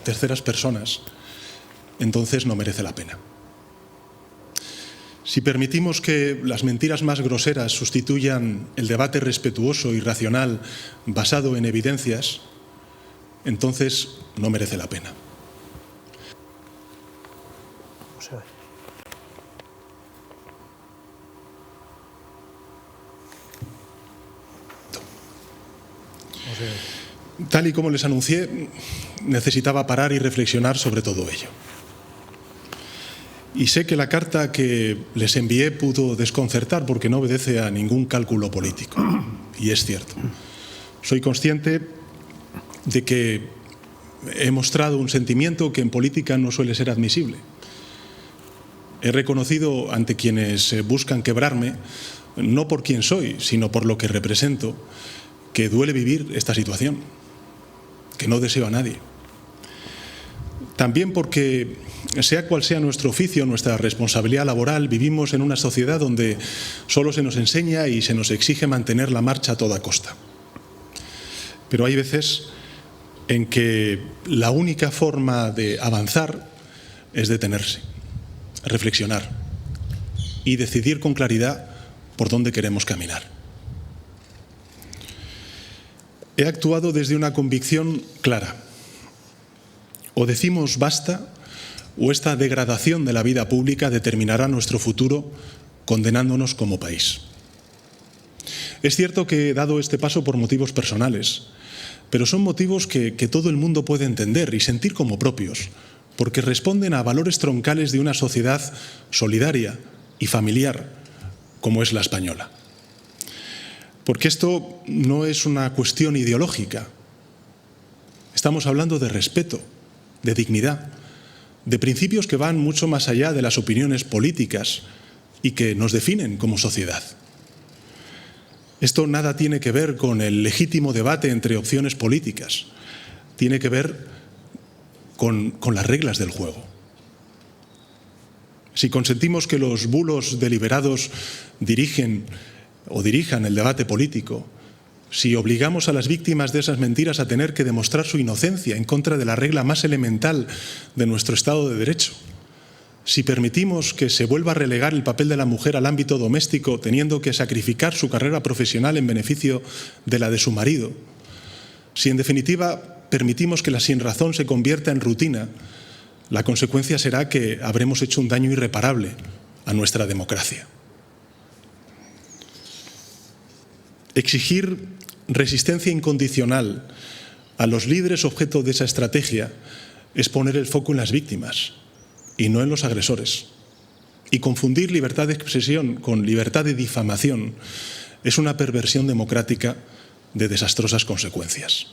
terceras personas, entonces no merece la pena. Si permitimos que las mentiras más groseras sustituyan el debate respetuoso y racional basado en evidencias, entonces no merece la pena. Tal y como les anuncié, necesitaba parar y reflexionar sobre todo ello. Y sé que la carta que les envié pudo desconcertar porque no obedece a ningún cálculo político. Y es cierto. Soy consciente de que he mostrado un sentimiento que en política no suele ser admisible. He reconocido ante quienes buscan quebrarme, no por quién soy, sino por lo que represento, que duele vivir esta situación, que no deseo a nadie. También porque, sea cual sea nuestro oficio, nuestra responsabilidad laboral, vivimos en una sociedad donde solo se nos enseña y se nos exige mantener la marcha a toda costa. Pero hay veces en que la única forma de avanzar es detenerse, reflexionar y decidir con claridad por dónde queremos caminar. He actuado desde una convicción clara. O decimos basta, o esta degradación de la vida pública determinará nuestro futuro condenándonos como país. Es cierto que he dado este paso por motivos personales, pero son motivos que todo el mundo puede entender y sentir como propios, porque responden a valores troncales de una sociedad solidaria y familiar como es la española. Porque esto no es una cuestión ideológica. Estamos hablando de respeto, de dignidad, de principios que van mucho más allá de las opiniones políticas y que nos definen como sociedad. Esto nada tiene que ver con el legítimo debate entre opciones políticas. Tiene que ver con las reglas del juego. Si consentimos que los bulos deliberados dirijan el debate político, si obligamos a las víctimas de esas mentiras a tener que demostrar su inocencia en contra de la regla más elemental de nuestro Estado de Derecho, si permitimos que se vuelva a relegar el papel de la mujer al ámbito doméstico teniendo que sacrificar su carrera profesional en beneficio de la de su marido, si en definitiva permitimos que la sinrazón se convierta en rutina, la consecuencia será que habremos hecho un daño irreparable a nuestra democracia. Exigir resistencia incondicional a los líderes objeto de esa estrategia es poner el foco en las víctimas y no en los agresores. Y confundir libertad de expresión con libertad de difamación es una perversión democrática de desastrosas consecuencias.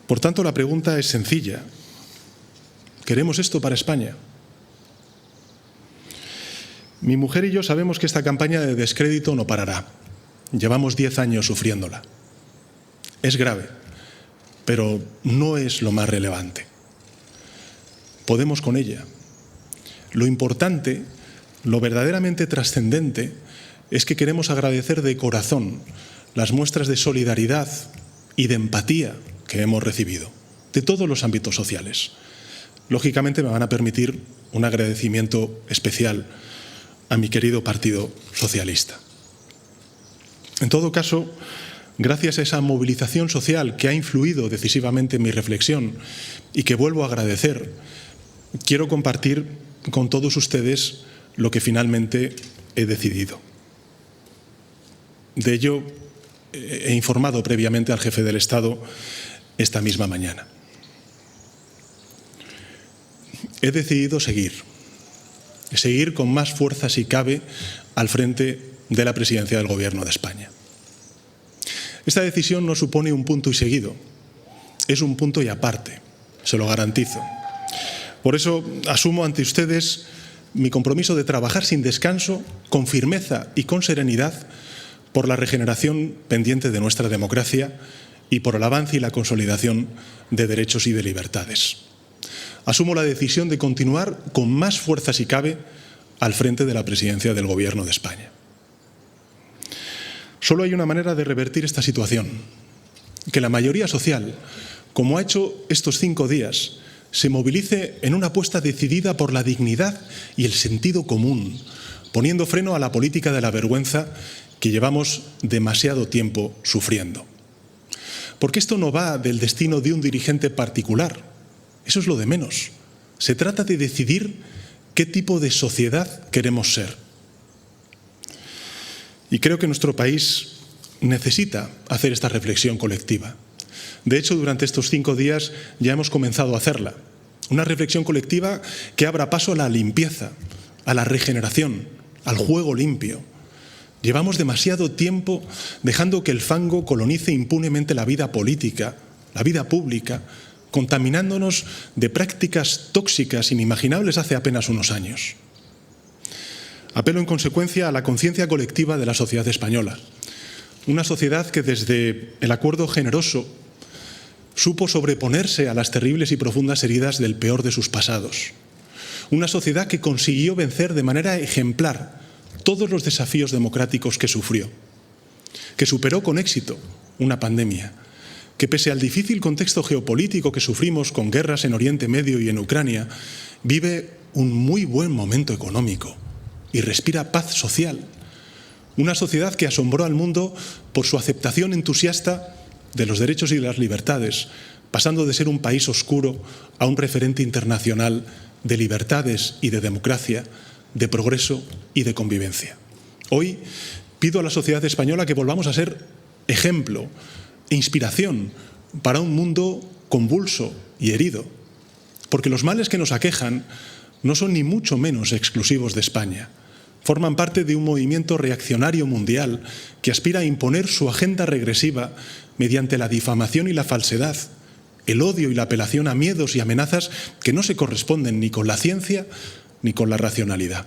Por tanto, la pregunta es sencilla. ¿Queremos esto para España? Mi mujer y yo sabemos que esta campaña de descrédito no parará. Llevamos 10 años sufriéndola. Es grave, pero no es lo más relevante. Podemos con ella. Lo importante, lo verdaderamente trascendente, es que queremos agradecer de corazón las muestras de solidaridad y de empatía que hemos recibido, de todos los ámbitos sociales. Lógicamente me van a permitir un agradecimiento especial a mi querido Partido Socialista. En todo caso, gracias a esa movilización social que ha influido decisivamente en mi reflexión y que vuelvo a agradecer, quiero compartir con todos ustedes lo que finalmente he decidido. De ello he informado previamente al jefe del Estado esta misma mañana. He decidido seguir con más fuerza si cabe al frente de la presidencia del Gobierno de España. Esta decisión no supone un punto y seguido, es un punto y aparte, se lo garantizo. Por eso asumo ante ustedes mi compromiso de trabajar sin descanso, con firmeza y con serenidad por la regeneración pendiente de nuestra democracia y por el avance y la consolidación de derechos y de libertades. Asumo la decisión de continuar con más fuerza si cabe al frente de la presidencia del Gobierno de España. Solo hay una manera de revertir esta situación, que la mayoría social como ha hecho estos 5 días, se movilice en una apuesta decidida por la dignidad y el sentido común, poniendo freno a la política de la vergüenza que llevamos demasiado tiempo sufriendo. Porque esto no va del destino de un dirigente particular, eso es lo de menos. Se trata de decidir qué tipo de sociedad queremos ser. Y creo que nuestro país necesita hacer esta reflexión colectiva. De hecho, durante estos 5 días ya hemos comenzado a hacerla. Una reflexión colectiva que abra paso a la limpieza, a la regeneración, al juego limpio. Llevamos demasiado tiempo dejando que el fango colonice impunemente la vida política, la vida pública, contaminándonos de prácticas tóxicas inimaginables hace apenas unos años. Apelo en consecuencia a la conciencia colectiva de la sociedad española. Una sociedad que desde el acuerdo generoso supo sobreponerse a las terribles y profundas heridas del peor de sus pasados. Una sociedad que consiguió vencer de manera ejemplar todos los desafíos democráticos que sufrió, que superó con éxito una pandemia, que pese al difícil contexto geopolítico que sufrimos con guerras en Oriente Medio y en Ucrania, vive un muy buen momento económico y respira paz social. Una sociedad que asombró al mundo por su aceptación entusiasta de los derechos y de las libertades, pasando de ser un país oscuro a un referente internacional de libertades y de democracia, de progreso y de convivencia. Hoy pido a la sociedad española que volvamos a ser ejemplo e inspiración para un mundo convulso y herido, porque los males que nos aquejan no son ni mucho menos exclusivos de España. Forman parte de un movimiento reaccionario mundial que aspira a imponer su agenda regresiva mediante la difamación y la falsedad, el odio y la apelación a miedos y amenazas que no se corresponden ni con la ciencia ni con la racionalidad.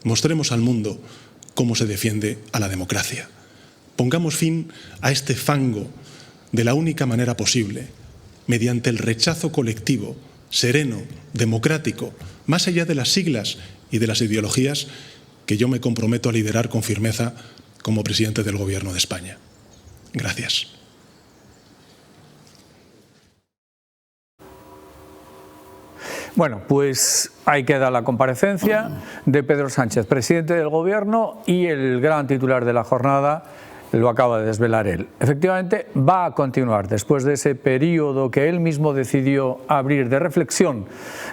Mostremos al mundo cómo se defiende a la democracia. Pongamos fin a este fango de la única manera posible, mediante el rechazo colectivo, sereno, democrático, más allá de las siglas y de las ideologías que yo me comprometo a liderar con firmeza como presidente del Gobierno de España. Gracias. Bueno, pues ahí queda la comparecencia de Pedro Sánchez, presidente del Gobierno, y el gran titular de la jornada lo acaba de desvelar él. Efectivamente, va a continuar después de ese periodo que él mismo decidió abrir de reflexión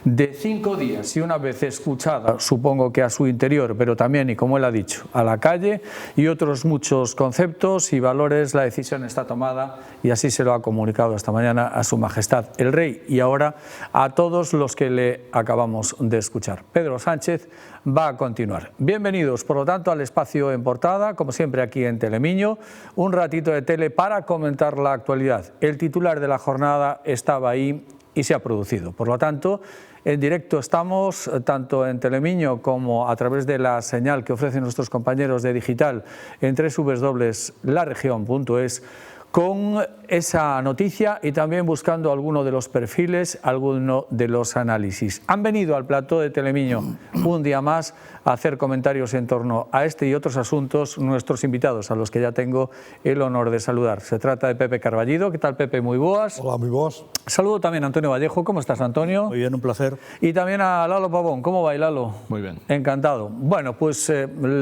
de 5 días y una vez escuchada, supongo que a su interior, pero también, y como él ha dicho, a la calle y otros muchos conceptos y valores, la decisión está tomada y así se lo ha comunicado esta mañana a Su Majestad el Rey y ahora a todos los que le acabamos de escuchar. Pedro Sánchez va a continuar. Bienvenidos, por lo tanto, al espacio en portada, como siempre aquí en Telemiño, un ratito de tele para comentar la actualidad. El titular de la jornada estaba ahí y se ha producido. Por lo tanto, en directo estamos, tanto en Telemiño como a través de la señal que ofrecen nuestros compañeros de digital en www.laregion.es, con esa noticia y también buscando alguno de los perfiles, alguno de los análisis. Han venido al plató de Telemiño un día más a hacer comentarios en torno a este y otros asuntos nuestros invitados, a los que ya tengo el honor de saludar. Se trata de Pepe Carballido. ¿Qué tal, Pepe? Muy boas. Hola, muy boas. Saludo también a Antonio Vallejo. ¿Cómo estás, Antonio? Muy bien, un placer. Y también a Lalo Pavón. ¿Cómo va, Lalo? Muy bien. Encantado. Bueno, pues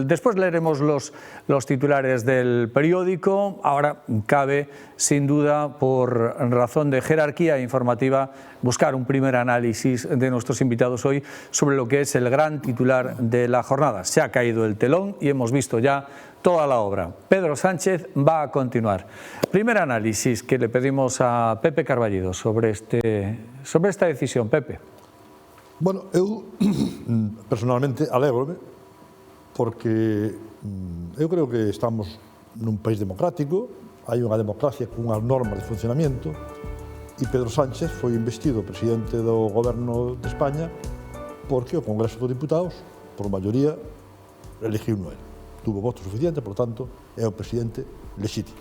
después leeremos los titulares del periódico. Ahora cabe, sin duda, por razón de jerarquía informativa, buscar un primer análisis de nuestros invitados hoy sobre lo que es el gran titular de la jornada. Se ha caído el telón y hemos visto ya toda la obra. Pedro Sánchez va a continuar. Primer análisis que le pedimos a Pepe Carballido sobre esta decisión. Pepe. Bueno, eu personalmente alégrome porque eu creo que estamos nun país democrático, hai unha democracia con unhas normas de funcionamento e Pedro Sánchez foi investido presidente do Goberno de España porque o Congreso dos Diputados, por maioría, eligiu no ele. Tuvo voto suficiente, por tanto, é o presidente lexítimo.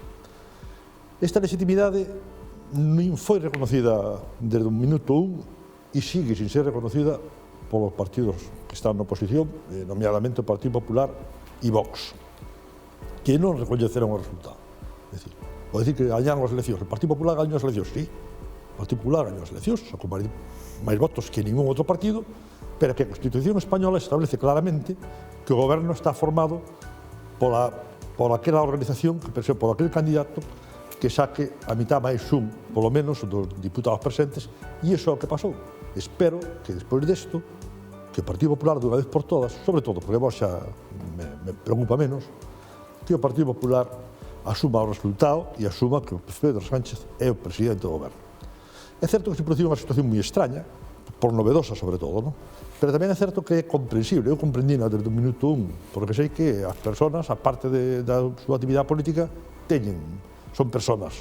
Esta legitimidade non foi reconocida desde o minuto 1 e sigue sin ser reconocida polos partidos que están na oposición, nomeadamente o Partido Popular e Vox, que non recoñeceron o resultado. É dicir, vou dicir que gañaron as eleccións. O Partido Popular gañou as eleccións, sí, Partido Popular gañou as eleccións, sacou máis votos que ningún outro partido, pero que a Constitución española establece claramente que o goberno está formado por aquela organización, por aquel candidato que saque a mitad máis un, polo menos, dos diputados presentes, e iso é o que pasou. Espero que despois desto, que o Partido Popular, dunha vez por todas, sobre todo, porque vos xa me preocupa menos, que o Partido Popular asuma o resultado e asuma que Pedro Sánchez é o presidente do goberno. É certo que se produciu unha situación moi extraña, por novedosa sobre todo, non? Pero tamén é certo que é comprensible. Eu comprendina desde o minuto 1, porque sei que as persoas, aparte da súa actividade política, son persoas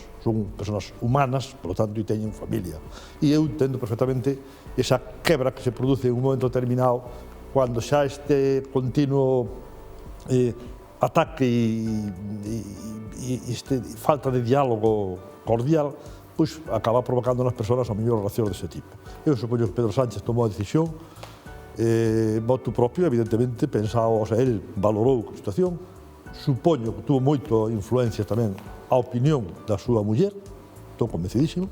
humanas, por lo tanto, e teñen familia. E eu entendo perfectamente esa quebra que se produce en un momento determinado, cando xa este continuo ataque e falta de diálogo cordial, pois acaba provocando nas persoas a mellor relación dese tipo. Eu supoño que Pedro Sánchez tomou a decisión, voto propio, evidentemente, pensado, o sea, el valorou a situación, supoño que tuvo moito influencia tamén a opinión da súa muller, estou convencidísimo,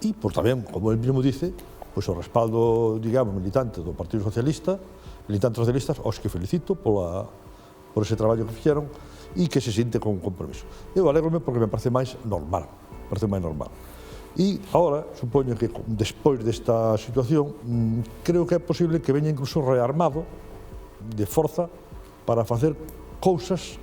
e por tamén, como el mesmo dice, pois o respaldo, digamos, militante do Partido Socialista, militantes socialistas, aos que felicito por ese traballo que fixeron e que se sinte con compromiso. Eu alégrome porque me parece máis normal. E agora, supoño que despois desta situación, creo que é posible que veña incluso rearmado de forza para facer cousas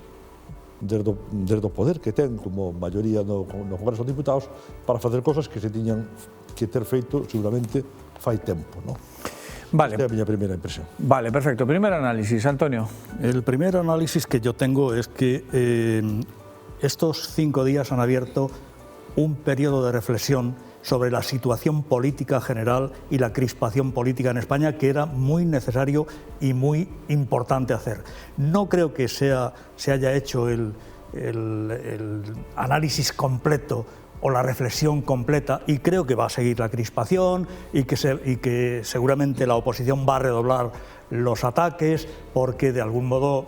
desde o poder que ten como maioría no Congreso dos Diputados, para facer cousas que se tiñan que ter feito seguramente fai tempo, non? Vale. Esta é a miña primeira impresión. Vale, perfecto. Primer análisis, Antonio. El primer análisis que yo tengo es que estos 5 días han abierto un periodo de reflexión sobre la situación política general y la crispación política en España, que era muy necesario y muy importante hacer. No creo que se haya hecho el análisis completo o la reflexión completa, y creo que va a seguir la crispación y que seguramente la oposición va a redoblar los ataques, porque de algún modo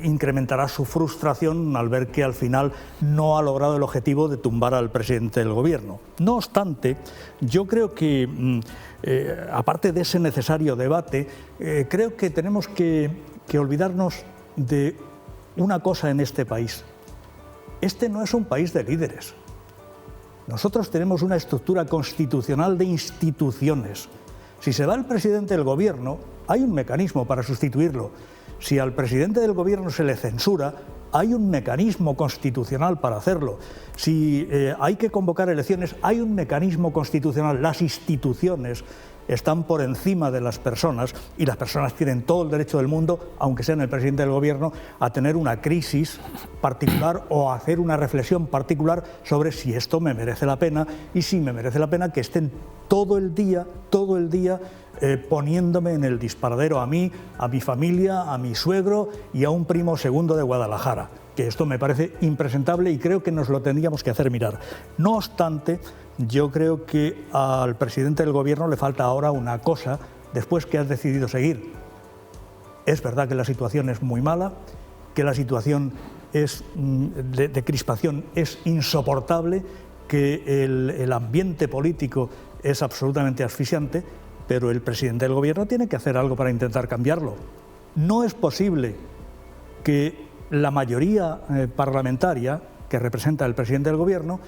incrementará su frustración al ver que al final no ha logrado el objetivo de tumbar al presidente del gobierno. No obstante, yo creo que, aparte de ese necesario debate, creo que tenemos que olvidarnos de una cosa en este país. Este no es un país de líderes. Nosotros tenemos una estructura constitucional de instituciones. Si se va el presidente del gobierno, hay un mecanismo para sustituirlo. Si al presidente del gobierno se le censura, hay un mecanismo constitucional para hacerlo. Si hay que convocar elecciones, hay un mecanismo constitucional. Las instituciones están por encima de las personas, y las personas tienen todo el derecho del mundo, aunque sean el presidente del gobierno, a tener una crisis particular o a hacer una reflexión particular sobre si esto me merece la pena, y si me merece la pena que estén todo el día poniéndome en el disparadero a mí, a mi familia, a mi suegro y a un primo segundo de Guadalajara, que esto me parece impresentable y creo que nos lo tendríamos que hacer mirar. No obstante, yo creo que al presidente del gobierno le falta ahora una cosa, después que has decidido seguir. Es verdad que la situación es muy mala, que la situación de crispación es insoportable, que el ambiente político es absolutamente asfixiante, pero el presidente del gobierno tiene que hacer algo para intentar cambiarlo. No es posible que la mayoría parlamentaria que representa el presidente del gobierno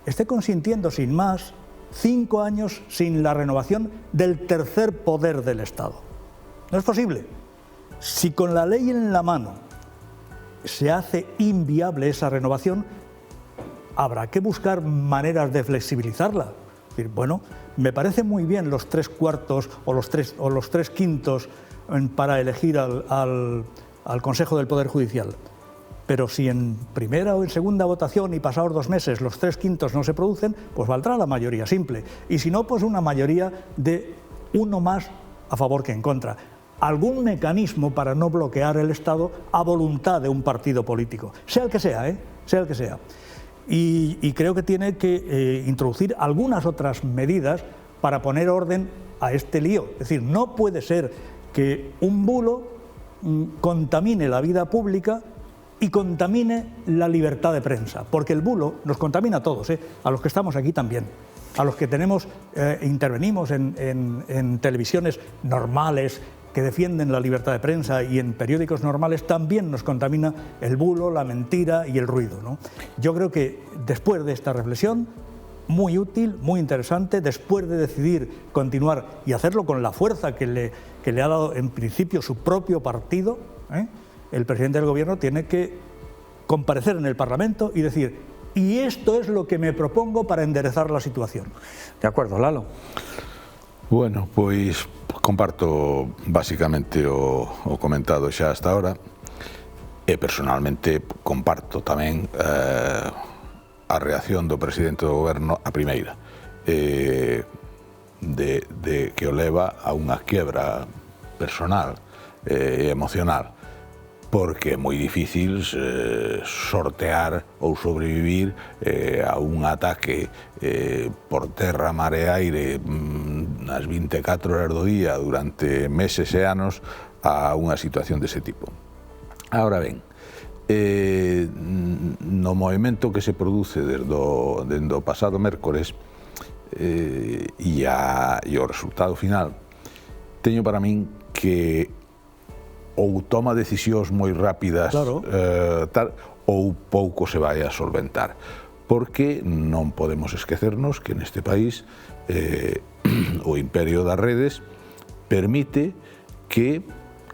esté consintiendo sin más 5 años sin la renovación del tercer poder del Estado. No es posible. Si con la ley en la mano se hace inviable esa renovación, habrá que buscar maneras de flexibilizarla. Es decir, bueno, me parece muy bien los 3/4 o los 3/5 para elegir al Consejo del Poder Judicial. Pero si en primera o en segunda votación y pasados 2 meses los 3/5 no se producen, pues valdrá la mayoría simple. Y si no, pues una mayoría de 1 más a favor que en contra. Algún mecanismo para no bloquear el Estado a voluntad de un partido político, sea el que sea, sea el que sea. Y creo que tiene que introducir algunas otras medidas para poner orden a este lío. Es decir, no puede ser que un bulo contamine la vida pública y contamine la libertad de prensa, porque el bulo nos contamina a todos, a los que estamos aquí también. a los que intervenimos en televisiones normales que defienden la libertad de prensa y en periódicos normales, también nos contamina el bulo, la mentira y el ruido, ¿no? Yo creo que después de esta reflexión, muy útil, muy interesante, después de decidir continuar y hacerlo con la fuerza que le ha dado en principio su propio partido, el presidente del Gobierno tiene que comparecer en el Parlamento y decir: y esto es lo que me propongo para enderezar la situación. De acuerdo, Lalo. Bueno, pois comparto basicamente o comentado xa hasta ahora e personalmente comparto tamén a reacción do presidente do Goberno a primeira de que o leva a unha quiebra personal e emocional, porque é moi difícil sortear ou sobrevivir a un ataque por terra, mar e aire nas 24 horas do día durante meses e anos a unha situación dese tipo. Ahora ben, no movimento que se produce desde o pasado mércores e o resultado final, teño para min que ou toma decisións moi rápidas, claro, ou pouco se vai a solventar, porque non podemos esquecernos que neste país o imperio das redes permite que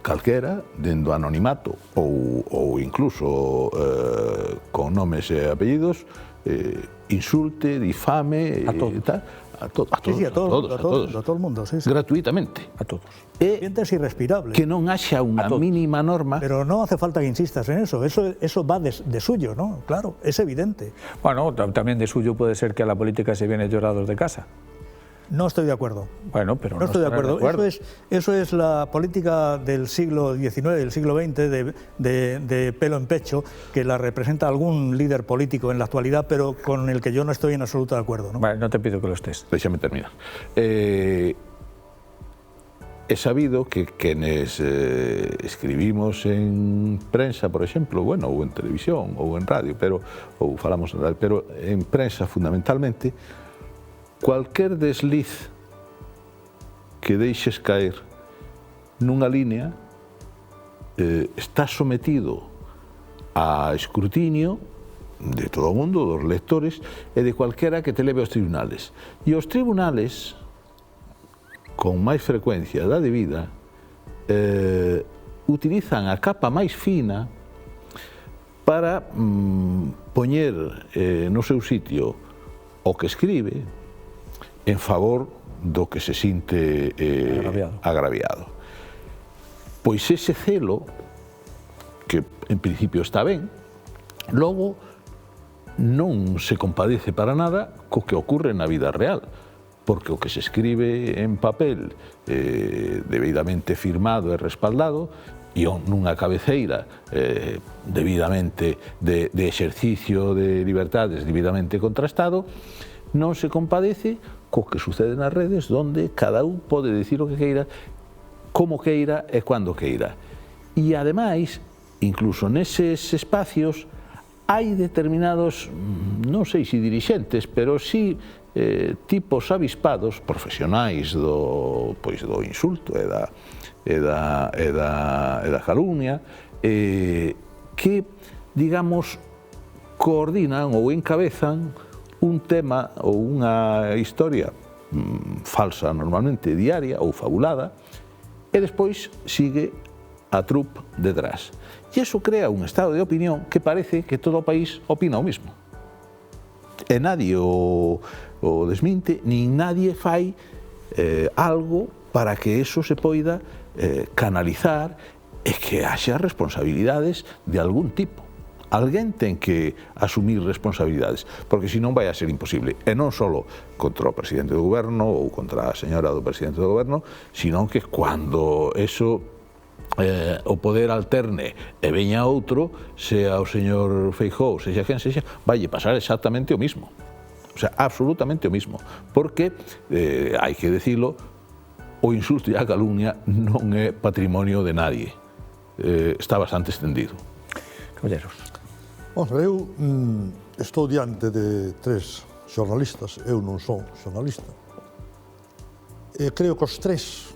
calquera, dendo anonimato ou incluso con nomes e apellidos, insulte, difame, a todo el mundo, sí. Gratuitamente. A todos. Sientes irrespirable. Que non haxa unha mínima norma. Pero no hace falta que insistas en eso. Eso va de suyo, ¿no? Claro, es evidente. Bueno, también de suyo puede ser que a la política se viene llorados de casa. No estoy de acuerdo. Bueno, pero no estoy de acuerdo. Eso es la política del siglo XIX, del siglo XX, de pelo en pecho, que la representa algún líder político en la actualidad, pero con el que yo no estoy en absoluto de acuerdo, ¿no? Bueno, no te pido que lo estés. Déxame terminar. He sabido que quienes escribimos en prensa, por exemplo, bueno, ou en televisión, ou en radio, ou falamos en radio, pero en prensa fundamentalmente, cualquier desliz que deixes caer nunha línea está sometido a escrutinio de todo o mundo, dos lectores e de cualquera que te leve aos tribunales. E os tribunales, con máis frecuencia da debida, utilizan a capa máis fina para poñer no seu sitio o que escribe en favor do que se sinte agraviado. Pois ese celo, que en principio está ben, logo non se compadece para nada co que ocorre na vida real, porque o que se escribe en papel debidamente firmado e respaldado e nunha cabeceira debidamente de exercicio de libertades debidamente contrastado, non se compadece co que sucede nas redes, onde cada un pode dicir o que queira, como queira e cando queira. E ademais, incluso neses espacios, hai determinados, non sei se dirixentes, pero sí tipos avispados, profesionais do insulto e da calumnia, que, digamos, coordinan ou encabezan un tema ou unha historia falsa normalmente, diaria ou fabulada, e despois sigue a trupe detrás. E iso crea un estado de opinión que parece que todo o país opina o mismo. E nadie o desminte, nin nadie fai algo para que eso se poida canalizar e que haxa responsabilidades de algún tipo. Alguén ten que asumir responsabilidades, porque senón vai a ser imposible. E non só contra o presidente do goberno ou contra a señora do presidente do goberno, senón que cando eso o poder alterne e veña outro, sea o señor Feijóo, sexa quen sexa, vai pasar exactamente o mismo. O sea, absolutamente o mismo. Porque, hai que decirlo, o insulto e a calumnia non é patrimonio de nadie. Está bastante extendido. Caballeros. Bueno, eu estou diante de tres xornalistas, eu non son xornalista. Creo que os tres,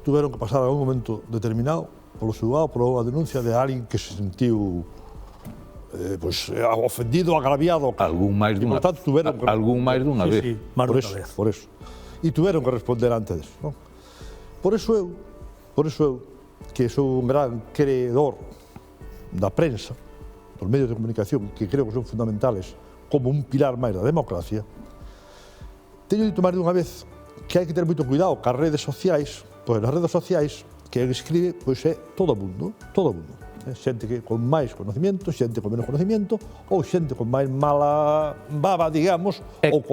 tuveron que pasar a un momento determinado polo xulgado, por unha denuncia de alguén que se sentiu ofendido, agraviado. Algún máis dunha vez. Sí, máis dunha vez. Por eso. E tuveron que responder antes disso, non? Por eso eu, que sou un gran creedor da prensa, dos medios de comunicación, que creo que son fundamentales como un pilar máis da democracia, teño dito máis dunha vez que hai que ter moito cuidado cas redes sociais, pois nas redes sociais que escribe pois é todo o mundo. Xente que con máis conocimiento, xente con menos conocimiento, ou xente con máis mala baba, digamos, ou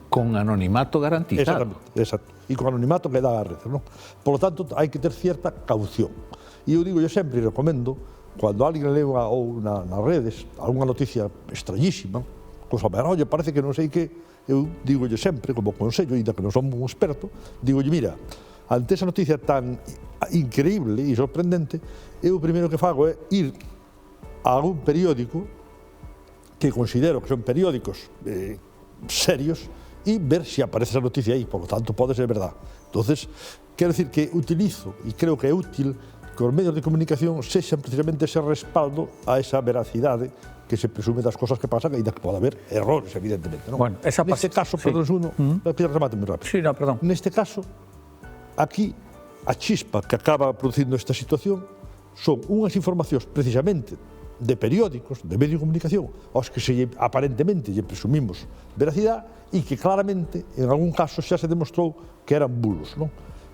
con anonimato garantizado. Exacto. E con anonimato que dá a rede, non? Por lo tanto, hai que ter cierta caución. E eu digo, eu sempre recomendo, cando alguén leu nas redes algunha noticia extrañísima, cosa máis, oye, parece que non sei que, eu digo sempre, como consello, ainda que non son un experto, digo, mira, ante esa noticia tan increíble e sorprendente, eu o primeiro que fago é ir a algún periódico que considero que son periódicos serios e ver se aparece esa noticia aí, por lo tanto pode ser verdad. Entonces, quero decir que utilizo e creo que é útil que os medios de comunicación sexan precisamente ese respaldo a esa veracidade que se presume das cosas que pasan, ainda que pode haber errores, evidentemente. Non? Bueno, neste caso, perdón, remate moi rápido. Sí, no, perdón. Neste caso, aquí, a chispa que acaba producindo esta situación son unhas informacións precisamente de periódicos, de medios de comunicación, aos que aparentemente lle presumimos veracidade e que claramente, en algún caso, xa se demostrou que eran bulos, non?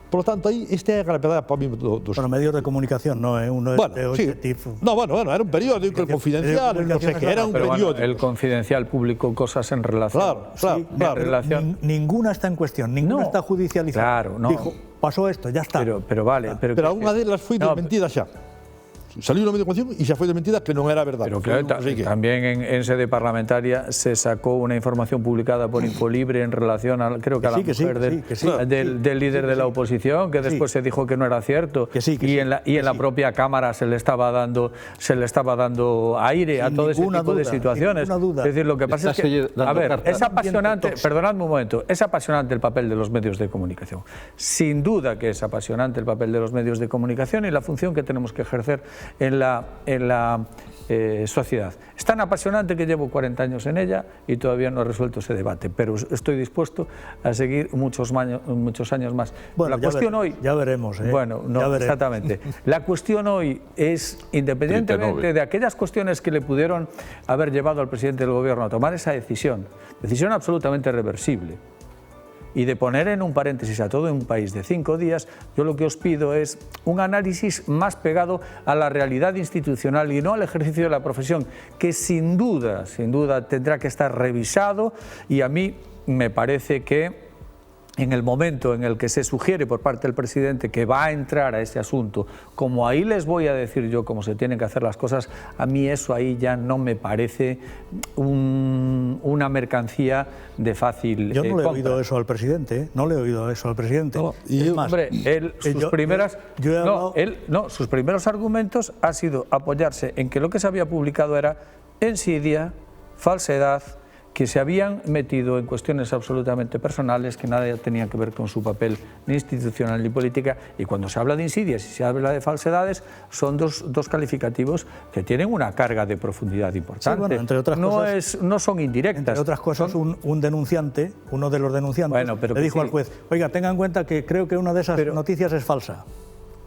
Por lo tanto, aí, esta é a gravedade para mí dos... Bueno, medios de comunicación non é un objetivo. No, bueno, era un periódico, el Confidencial, no sé qué, era un periódico. El Confidencial publicó cosas en relación... Claro. Ninguna está en cuestión, ninguna está judicializada. Claro, no. Dijo, pasó esto, ya está. Pero vale... Pero unha delas foi desmentida xa. Salió una medio de comunicación y ya fue desmentida que no era verdad. Pero claro, también en sede parlamentaria se sacó una información publicada por Infolibre en relación a, creo que a la mujer del líder de la oposición, que después se dijo que no era cierto, y en la propia Cámara se le estaba dando aire a todo ese tipo de situaciones. Es decir, lo que pasa es que, a ver, es apasionante, perdonadme un momento, es apasionante el papel de los medios de comunicación. Sin duda que es apasionante el papel de los medios de comunicación y la función que tenemos que ejercer en la sociedad. Es tan apasionante que llevo 40 años en ella y todavía no he resuelto ese debate, pero estoy dispuesto a seguir muchos años más. Bueno, la cuestión hoy... Ya veremos. Bueno, no, ya exactamente. La cuestión hoy es, independientemente de aquellas cuestiones que le pudieron haber llevado al presidente del gobierno a tomar esa decisión absolutamente reversible, y de poner en un paréntesis a todo un país de 5 días, yo lo que os pido es un análisis más pegado a la realidad institucional y no al ejercicio de la profesión, que sin duda tendrá que estar revisado, y a mí me parece que en el momento en el que se sugiere por parte del presidente que va a entrar a ese asunto, como ahí les voy a decir yo cómo se tienen que hacer las cosas, a mí eso ahí ya no me parece una mercancía de fácil Yo no le he compra. oído eso al presidente, no le he oído eso al presidente. No, y es más, hombre, sus primeros argumentos ha sido apoyarse en que lo que se había publicado era insidia, falsedad, que se habían metido en cuestiones absolutamente personales que nada tenía que ver con su papel ni institucional ni política, y cuando se habla de insidias y se habla de falsedades son dos calificativos que tienen una carga de profundidad importante. Sí, bueno, entre otras cosas, no son indirectas. Entre otras cosas, un denunciante, uno de los denunciantes, le dijo al juez, oiga, tenga en cuenta que creo que una de esas noticias es falsa.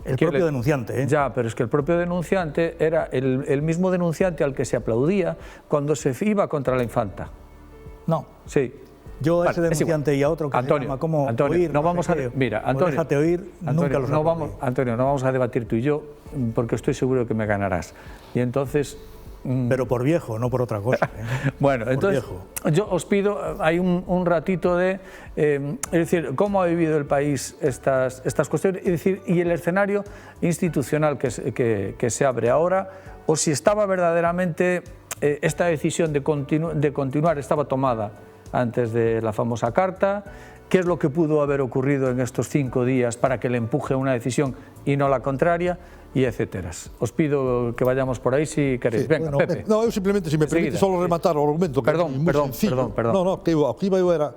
El propio denunciante. Ya, pero es que el propio denunciante era el mismo denunciante al que se aplaudía cuando se iba contra la infanta. No. Sí. Yo a ese denunciante y a otro que Antonio, se llama como Antonio, oír, no vamos a mira, Antonio, déjate oír, Antonio, nunca los Antonio, no vamos a debatir tú y yo, porque estoy seguro de que me ganarás. Y entonces... Pero por viejo, no por otra cosa. Bueno, entonces yo os pido, hay un ratito de, es decir, cómo ha vivido el país estas cuestiones, es decir, y el escenario institucional que se abre ahora, o si estaba verdaderamente esta decisión de continuar estaba tomada antes de la famosa carta, qué es lo que pudo haber ocurrido en estos 5 días para que le empuje una decisión y no la contraria, y etcétera. Os pido que vayamos por ahí si queréis. Sí, Venga, bueno, Pepe. No, eu simplemente, se me permite, solo rematar o argumento, que Perdón, é moi perdón, sencillo. perdón. No, que o que iba eu era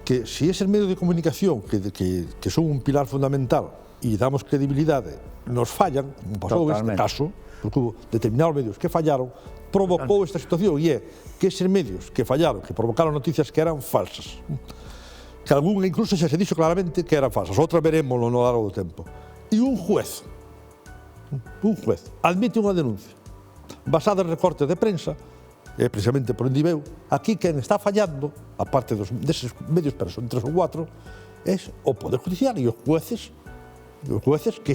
que se eses medios de comunicación que son un pilar fundamental e damos credibilidade nos fallan, como pasou neste caso, porque hubo determinados medios que fallaron, provocou esta situación, e é que eses medios que fallaron, que provocaron noticias que eran falsas, que algún incluso xa se dixo claramente que eran falsas, outras verémoslo no largo do tempo, e un juez admite unha denuncia basada en recortes de prensa, precisamente por onde veu, aquí quen está fallando, aparte deses medios, pero son 3 ou 4, é o Poder Judicial e os jueces que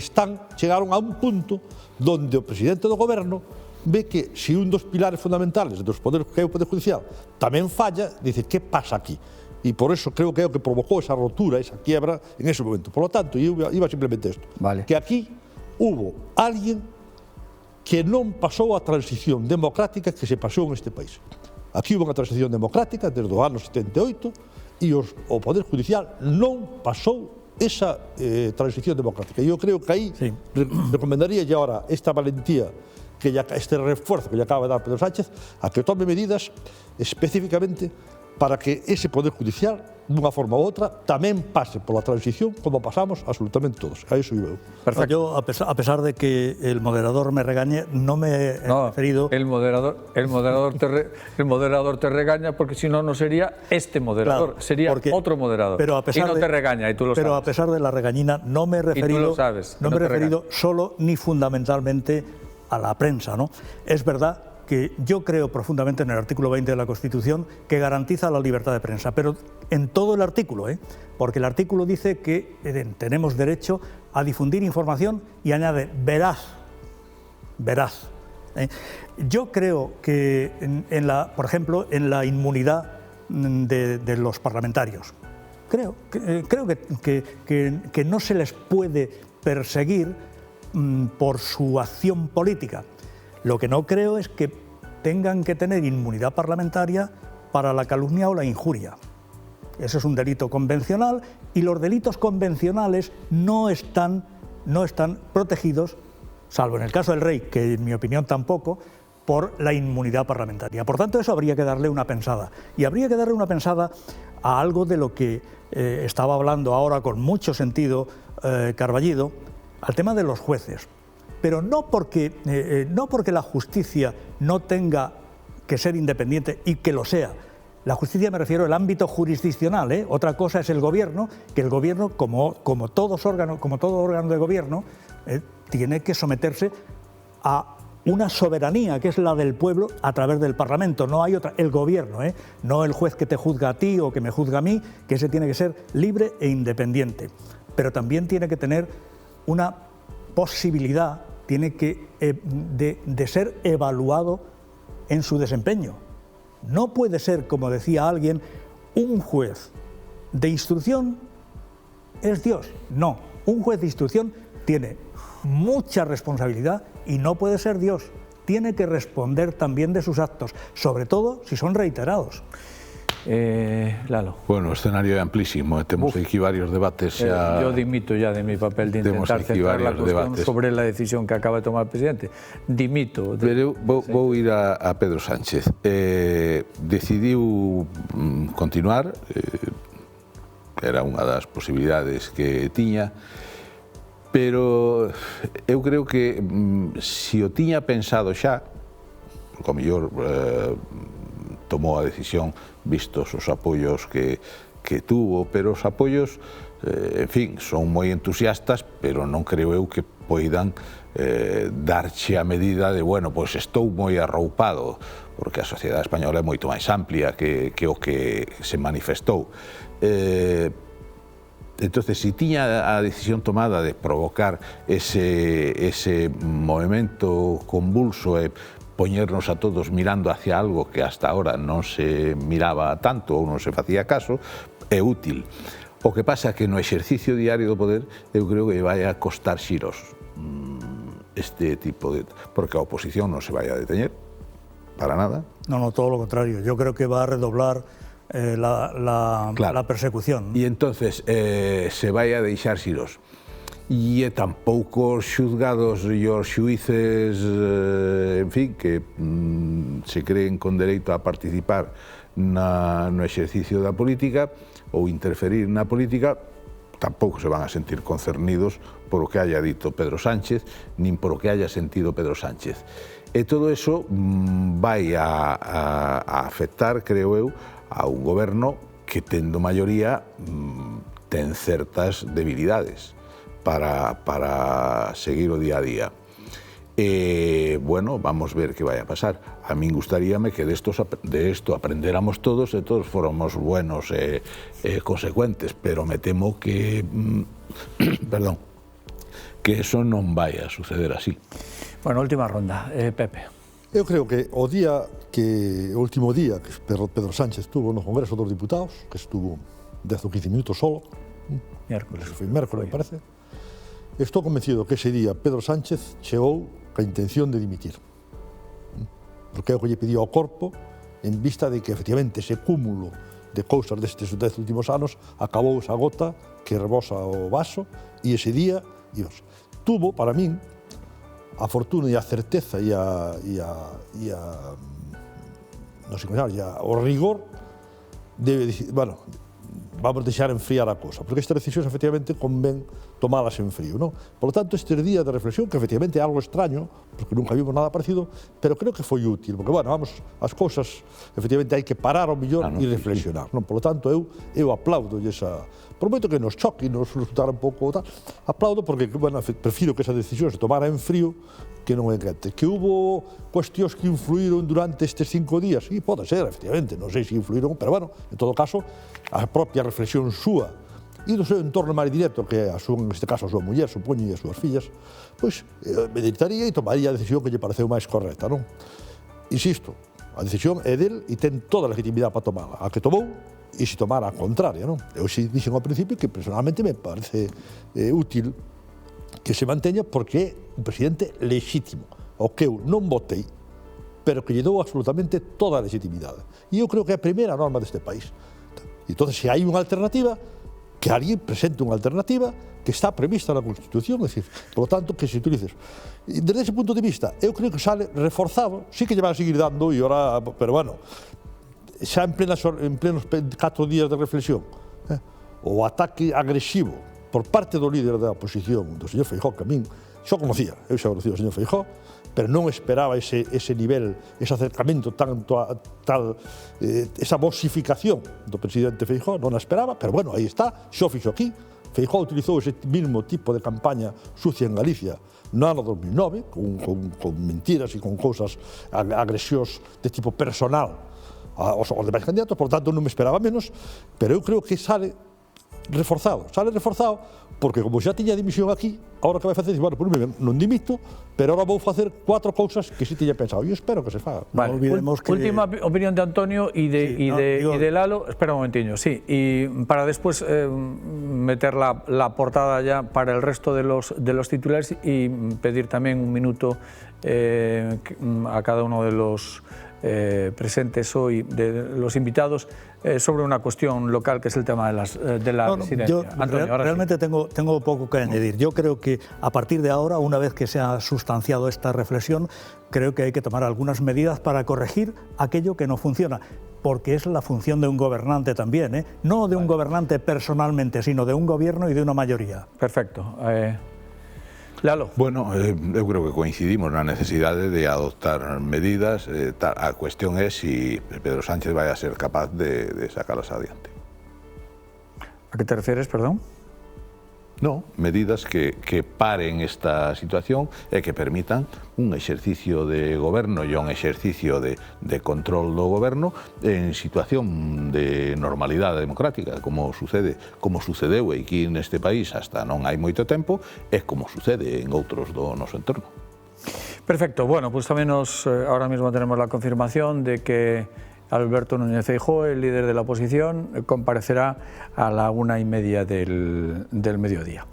chegaron a un punto donde o presidente do goberno ve que se un dos pilares fundamentales dos poderes que é o Poder Judicial tamén falla, dice, que pasa aquí? E por eso creo que é o que provocou esa rotura, esa quiebra en ese momento. Por lo tanto, iba simplemente isto, que aquí hubo alguén que non pasou a transición democrática que se pasou en este país. Aquí hubo unha transición democrática desde o ano 78 e o Poder Judicial non pasou esa transición democrática. E eu creo que aí recomendaría ya ahora esta valentía, este refuerzo que lle acaba de dar Pedro Sánchez, a que tome medidas específicamente para que ese Poder Judicial, dunha forma ou outra, tamén pase pola transición como pasamos absolutamente todos. A eso iba eu. Perfecto. Yo, a pesar de que el moderador me regañe, no me he referido... El moderador te regaña porque si no, no sería este moderador, sería otro moderador. Pero a pesar y no te regaña, y tú lo sabes. Pero a pesar de la regañina, no me he referido, no me he referido solo ni fundamentalmente a la prensa, ¿no? Es verdad que yo creo profundamente en el artículo 20 de la Constitución, que garantiza la libertad de prensa, pero en todo el artículo, porque el artículo dice que tenemos derecho a difundir información y añade veraz. Yo creo que, por ejemplo, en la inmunidad de los parlamentarios, creo que no se les puede perseguir por su acción política. Lo que no creo es que tengan que tener inmunidad parlamentaria para la calumnia o la injuria. Eso es un delito convencional y los delitos convencionales no están protegidos, salvo en el caso del rey, que en mi opinión tampoco, por la inmunidad parlamentaria. Por tanto, eso habría que darle una pensada. Y habría que darle una pensada a algo de lo que estaba hablando ahora con mucho sentido Carballido, al tema de los jueces. Pero no porque la justicia no tenga que ser independiente y que lo sea. La justicia me refiero al ámbito jurisdiccional, Otra cosa es el gobierno, que el gobierno, como todo órgano de gobierno, tiene que someterse a una soberanía, que es la del pueblo a través del Parlamento. No hay otra, el gobierno, no el juez que te juzga a ti o que me juzga a mí, que ese tiene que ser libre e independiente. Pero también tiene que tener una posibilidad, tiene que de ser evaluado en su desempeño. No puede ser, como decía alguien, un juez de instrucción es Dios. No, un juez de instrucción tiene mucha responsabilidad y no puede ser Dios. Tiene que responder también de sus actos, sobre todo si son reiterados. Lalo. Bueno, o escenario é amplísimo, temos aquí varios debates xa... Yo dimito ya de mi papel de intentar centrar la cuestión sobre la decisión que acaba de tomar el presidente. Dimito. Pero vou ir a Pedro Sánchez. Decidiu continuar, era unha das posibilidades que tiña, pero eu creo que se o tiña pensado xa, porque ao mellor tomou a decisión vistos os apoios que tuvo, pero os apoios, en fin, son moi entusiastas, pero non creo eu que poidan darche a medida de, bueno, pois estou moi arroupado, porque a sociedade española é moito máis amplia que o que se manifestou. Entonces, si tiña a decisión tomada de provocar ese movimento convulso e poñernos a todos mirando hacia algo que hasta ahora non se miraba tanto ou non se facía caso, é útil. O que pasa é que no exercicio diario do poder eu creo que vai a costar xiros este tipo de... porque a oposición non se vai a deteñer, para nada. No, todo lo contrario. Yo creo que va a redoblar la persecución. E entonces se vai a deixar xiros. E tampouco os xuzgados e os xuíces, en fin, que se creen con dereito a participar no exercicio da política ou interferir na política, tampouco se van a sentir concernidos por o que haya dito Pedro Sánchez, nin por o que haya sentido Pedro Sánchez. E todo eso vai a afectar, creo eu, a un goberno que, tendo maioría, ten certas debilidades para seguir o día a día. Bueno, vamos ver que vai a pasar. A min gustaríame que de esto aprendéramos todos e todos fóramos buenos e consecuentes, pero me temo que perdón, que eso non vai a suceder así. Bueno, última ronda, Pepe. Eu creo que o último día que Pedro Sánchez estuvo no Congreso dos Diputados, que estuvo 10 ou 15 minutos solo, Miércoles. foi mércoles, me parece, estou convencido que ese día Pedro Sánchez chegou ca intención de dimitir. Porque é o que lle pediu ao corpo, en vista de que, efectivamente, ese cúmulo de cousas destes 10 últimos anos acabou esa gota que rebosa o vaso, e ese día, Dios, tuvo, para min, a fortuna e a certeza e non sei como chamar, o rigor de, bueno, vamos deixar enfriar a cosa, porque estas decisións efectivamente convén tomalas en frío, non? Por lo tanto, estes días de reflexión, que efectivamente é algo extraño, porque nunca vimos nada parecido, pero creo que foi útil, porque, bueno, vamos, as cousas, efectivamente, hai que parar ao millón e reflexionar, non? Por lo tanto, eu aplaudo esa... Prometo que nos choque e nos resultara un pouco tal, aplaudo porque, bueno, prefiro que esa decisión se tomara en frío que non en quente. Que hubo cuestións que influíron durante estes 5 días? Sí, pode ser, efectivamente, non sei se influíron, pero, bueno, en todo caso, a propia reflexión súa e do seu entorno máis directo, que a súa, neste caso a súa muller, supoño, e as súas fillas, pois meditaría e tomaría a decisión que lle pareceu máis correcta, non? Insisto, a decisión é del e ten toda a legitimidade para tomala. A que tomou, e se tomara a contraria, non? Eu xe dixen ao principio que personalmente me parece útil que se manteña porque é un presidente lexítimo, o que eu non votei, pero que lle dou absolutamente toda a legitimidade. E eu creo que é a primeira norma deste país. Entón, se hai unha alternativa, que alguén presente unha alternativa que está prevista na Constitución, é dicir, por lo tanto, que se utilices. E desde ese punto de vista, eu creo que sale reforzado, sí que lle van a seguir dando, e ahora, pero bueno, xa en plenos 4 días de reflexión, o ataque agresivo por parte do líder da oposición, do señor Feijóo, que a min xa conocía, eu xa conocía o señor Feijóo, pero non esperaba ese nivel, ese acercamento tanto a tal, esa vocificación do presidente Feijóo, non a esperaba, pero bueno, aí está, xo fixo aquí. Feijóo utilizou ese mismo tipo de campaña sucia en Galicia no ano 2009, con mentiras e con cousas, agresións de tipo personal aos demais candidatos, por tanto non me esperaba menos, pero eu creo que sale reforzado porque como xa tiña dimisión aquí, agora que vai facer, bueno, por mí non dimito, pero agora vou facer 4 cousas que si tiña pensado, e espero que se faga. Vale, última opinión de Antonio y de Lalo, espera un momentiño, sí, y para después meter la portada ya para el resto de los titulares y pedir también un minuto a cada uno de los presentes hoy, de los invitados, sobre una cuestión local que es el tema de la residencia. Yo Antonio, realmente tengo poco que añadir. Yo creo que a partir de ahora, una vez que se ha sustanciado esta reflexión, creo que hay que tomar algunas medidas para corregir aquello que no funciona, porque es la función de un gobernante también, no de un gobernante personalmente, sino de un gobierno y de una mayoría. Perfecto. Lalo. Bueno, eu creo que coincidimos na necesidade de adoptar medidas. A cuestión é si Pedro Sánchez vai a ser capaz de sacarlas adiante. ¿A qué te refieres, perdón? No, medidas que paren esta situación e que permitan un exercicio de goberno e un exercicio de control do goberno en situación de normalidade democrática, como sucedeu aquí neste país hasta non hai moito tempo, e como sucede en outros do noso entorno. Perfecto, bueno, pues también ahora mismo tenemos la confirmación de que Alberto Núñez Feijóo, el líder de la oposición, comparecerá a la 1:30 del mediodía.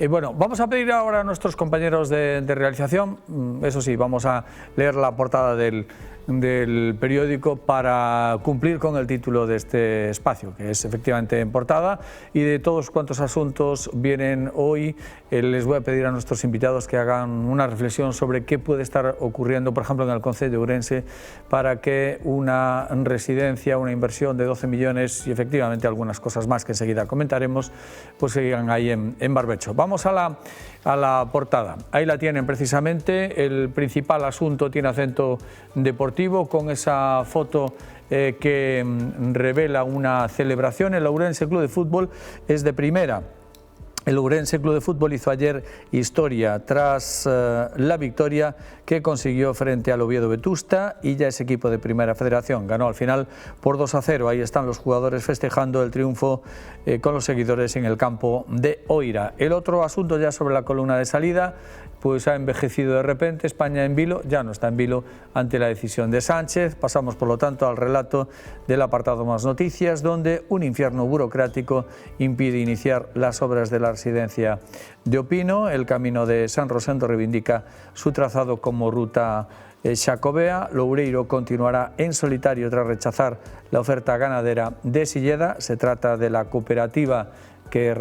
Bueno, vamos a pedir ahora a nuestros compañeros de realización, eso sí, vamos a leer la portada del del periódico para cumplir con el título de este espacio, que es efectivamente en portada, y de todos cuantos asuntos vienen hoy, les voy a pedir a nuestros invitados que hagan una reflexión sobre qué puede estar ocurriendo, por ejemplo, en el concello de Ourense, para que una residencia, una inversión de 12 millones y efectivamente algunas cosas más que enseguida comentaremos, pues sigan ahí en barbecho. Vamos a la portada. Ahí la tienen precisamente. El principal asunto tiene acento deportivo, con esa foto que revela una celebración. El Ourense Club de Fútbol es de primera. El Ourense Club de Fútbol hizo ayer historia tras la victoria que consiguió frente al Oviedo Vetusta, y ya es equipo de Primera Federación. Ganó al final por 2-0. Ahí están los jugadores festejando el triunfo con los seguidores en el campo de Oira. El otro asunto, ya sobre la columna de salida, pues ha envejecido de repente. España en vilo, ya no está en vilo ante la decisión de Sánchez. Pasamos, por lo tanto, al relato del apartado Más Noticias, donde un infierno burocrático impide iniciar las obras de la residencia de Opino. El camino de San Rosendo reivindica su trazado como ruta xacobea. Loureiro continuará en solitario tras rechazar la oferta ganadera de Silleda. Se trata de la cooperativa que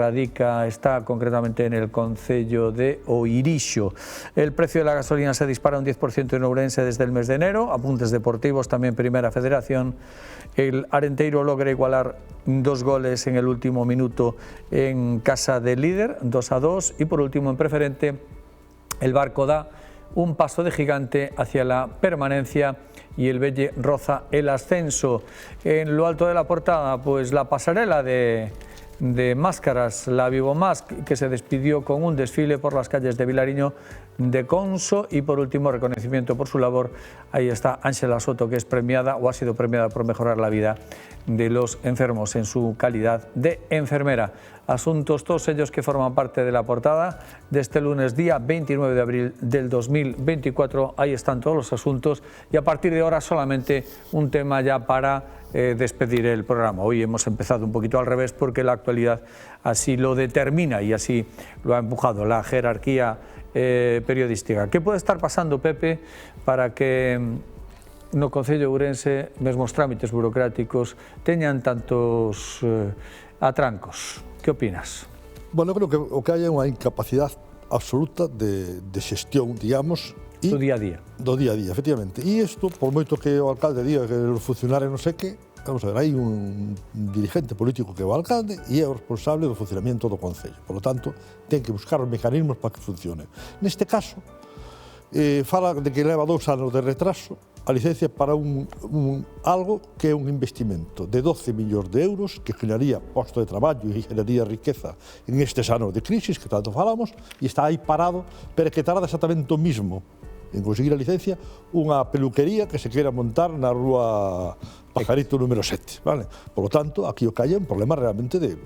está concretamente en el concello de Oirixo. El precio de la gasolina se dispara un 10% en Ourense desde el mes de enero. Apuntes deportivos, también Primera Federación. El Arenteiro logra igualar 2 goles en el último minuto en casa del líder, 2-2. Y por último, en Preferente, el Barco da un paso de gigante hacia la permanencia y el Velle roza el ascenso. En lo alto de la portada, pues la pasarela de máscaras, la Vivomask, que se despidió con un desfile por las calles de Vilariño de Conso. Y por último, reconocimiento por su labor, ahí está Ángela Soto, que es premiada o ha sido premiada por mejorar la vida de los enfermos en su calidad de enfermera. Asuntos todos ellos que forman parte de la portada de este lunes, día 29 de abril del 2024. Ahí están todos los asuntos, y a partir de ahora solamente un tema ya para despedir el programa. Hoy hemos empezado un poquito al revés porque la actualidad así lo determina y así lo ha empujado la jerarquía periodística. ¿Qué puede estar pasando, Pepe, para que no concello de Ourense mesmos trámites burocráticos teñan tantos atrancos? ¿Qué opinas? Bueno, creo que o que haya unha incapacidade absoluta de xestión, digamos, do día a día. Do día a día, efectivamente. E isto, por moito que o alcalde diga que os funcionarios non sei que, vamos a ver, hai un dirigente político que é o alcalde e é o responsable do funcionamento do concello. Por lo tanto, ten que buscar os mecanismos para que funcione. Neste caso, fala de que leva 2 anos de retraso a licencia para algo que é un investimento de 12 millóns de euros que generaría posto de traballo e generaría riqueza en estes anos de crisis que tanto falamos, e está aí parado, pero que tarda exactamente o mismo en conseguir a licencia unha peluquería que se quera montar na rúa Pajarito número 7, ¿vale? Por lo tanto, aquí o que hai é un problema realmente de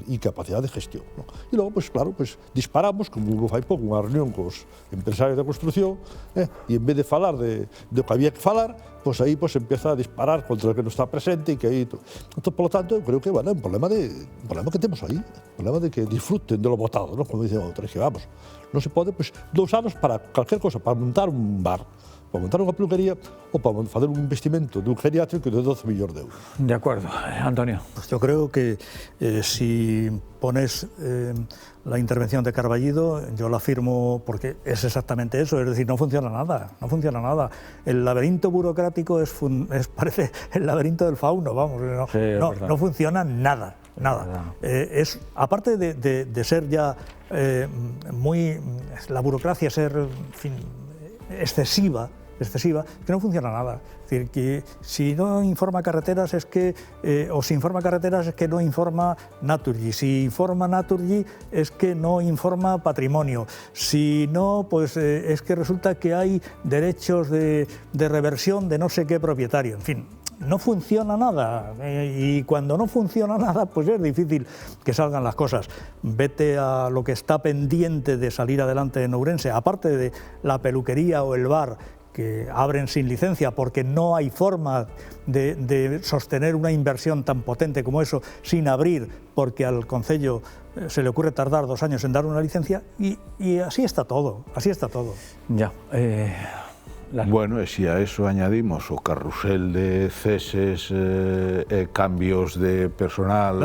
incapacidade de gestión, ¿no? E logo, pues claro, pues disparamos, como hubo fai pouco unha reunión cos empresarios da construcción, e en vez de falar de que había que falar, pues aí pues empieza a disparar contra o que non está presente e que aí... Entón, por lo tanto, eu creo que, bueno, é un problema que temos aí, un problema de que disfruten de lo votado, ¿no? Como dicen outros, que vamos, non se pode, pues, 2 anos para calquer cosa, para montar un bar, para montar unha peluquería ou para facer un investimento dun geriátrico de 12 millóns de euros. De acuerdo. Antonio. Pues yo creo que si pones la intervención de Carballido, yo la afirmo porque es exactamente eso, es decir, no funciona nada, no funciona nada. El laberinto burocrático parece el laberinto del fauno, vamos, no funciona nada. Nada. Aparte de ser ya la burocracia ser, en fin, excesiva, que no funciona nada. Es decir, que si no informa carreteras es que, o si informa carreteras es que no informa Naturgy, si informa Naturgy es que no informa patrimonio, si no, pues es que resulta que hay derechos de reversión de no sé qué propietario, en fin. No funciona nada, y cuando no funciona nada, pues es difícil que salgan las cosas. Vete a lo que está pendiente de salir adelante en Ourense, aparte de la peluquería o el bar, que abren sin licencia porque no hay forma de sostener una inversión tan potente como eso sin abrir, porque al concello se le ocurre tardar 2 años en dar una licencia, y así está todo, así está todo. Ya. Bueno, e se a eso añadimos o carrusel de ceses e cambios de personal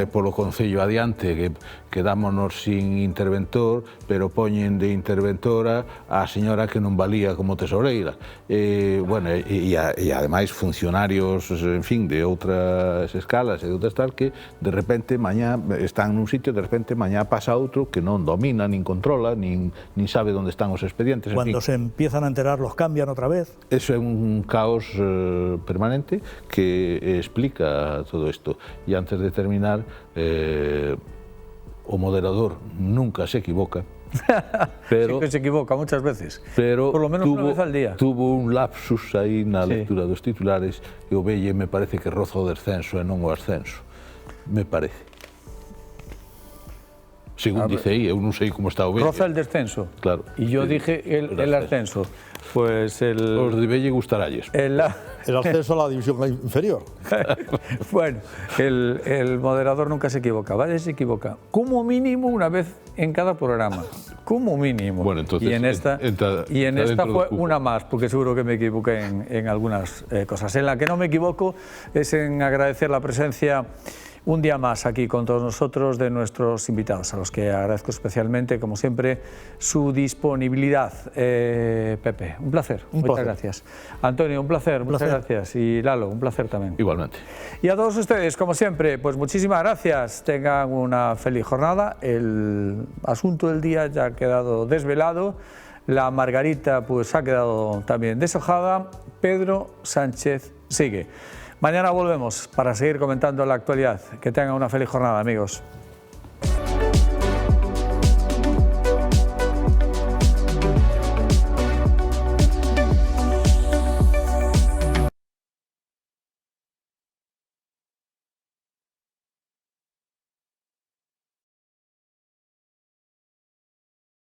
polo Concello adiante, que quedámonos sin interventor, pero poñen de interventora a señora que non valía como tesoureira. Bueno, e ademais funcionarios, en fin, de outras escalas e de outras tal, que de repente mañá están nun sitio, de repente mañá pasa outro que non domina, nin controla, nin sabe onde están os expedientes. Cuando se empiezan a enterar los cambian otra vez. Eso é un caos permanente que explica todo isto. E antes de terminar, o moderador nunca se equivoca, pero sí que se equivoca muchas veces, pero por lo menos una vez al día. Tuvo un lapsus aí na lectura dos titulares e o Velle me parece que roza o descenso e non o ascenso. Me parece. Según dice aí, eu non sei como está o Velle. Roza el descenso. Claro. Y yo dije el ascenso. Pues os de Velle gustaralles. El ascenso a la división inferior. Bueno, el moderador nunca se equivoca, ¿vale? Se equivoca como mínimo una vez en cada programa, como mínimo. Bueno, entonces, y en esta fue una más, porque seguro que me equivoqué en algunas cosas. En la que no me equivoco es en agradecer la presencia un día más aquí con todos nosotros de nuestros invitados, a los que agradezco especialmente, como siempre, su disponibilidad. Pepe, un placer. Muchas gracias. Antonio, un placer. Muchas gracias. Y Lalo, un placer también. Igualmente. Y a todos ustedes, como siempre, pues muchísimas gracias. Tengan una feliz jornada. El asunto del día ya ha quedado desvelado. La margarita pues ha quedado también deshojada. Pedro Sánchez sigue. Mañana volvemos para seguir comentando la actualidad. Que tengan una feliz jornada, amigos.